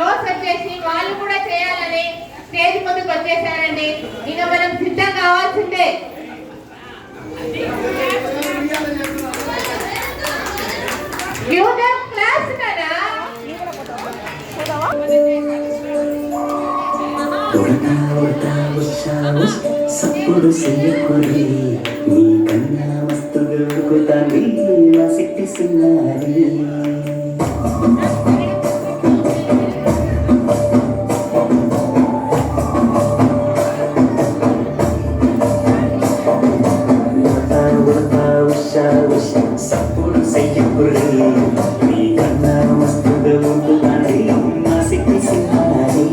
Jose వచ్చేసి వాళ్ళు కూడా చేయాలని స్టేజ్ ముందుకు వచ్చేసారండి. ఇక మనం సిద్ధం కావాల్సిందే. క్లాస్ కదా సప్పుడు చెయ్యకురి నీ కన్నా మస్తు దొరుకుతాంది నా శక్తి సిన్నారి సప్పుడు చెయ్యకురి నీ కన్నా మస్తు దొరుకుతాంది నా శక్తి సిన్నారి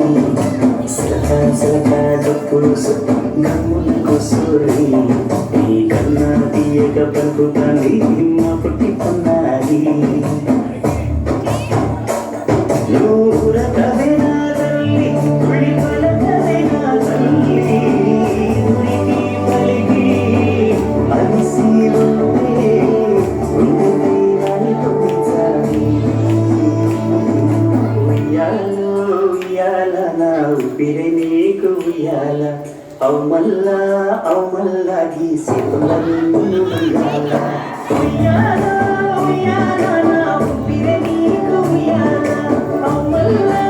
సిలక డప్పులు గమ్మున కూసూరి నీ కన్నా తీయక పలుకుతాంది మా పుట్టి పొన్నాది నూరకవే నా తల్లి ఉడి పలకవే నా తల్లి ఉడికి పలికి అలిసి ఉండే ఉండేది నాని తొమ్మిది ఉయ్యాలో ఉయ్యాల నా ఊపిరి నీకు ఉయ్యాల అవమల్లా గీసేతులని ఉయ్యాల ఉయ్యాల ఉయ్యాల నా ఊపిరి నీకు ఉయ్యాల అవమల్లా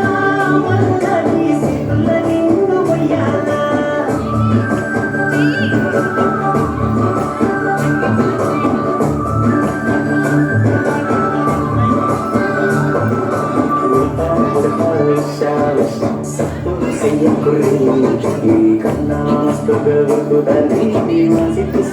గీసేతులని ఉయ్యాల సప్పుడు చెయ్యకురి నీ కన్నా మస్తు దొరుకుతాంది మా సిద్ధి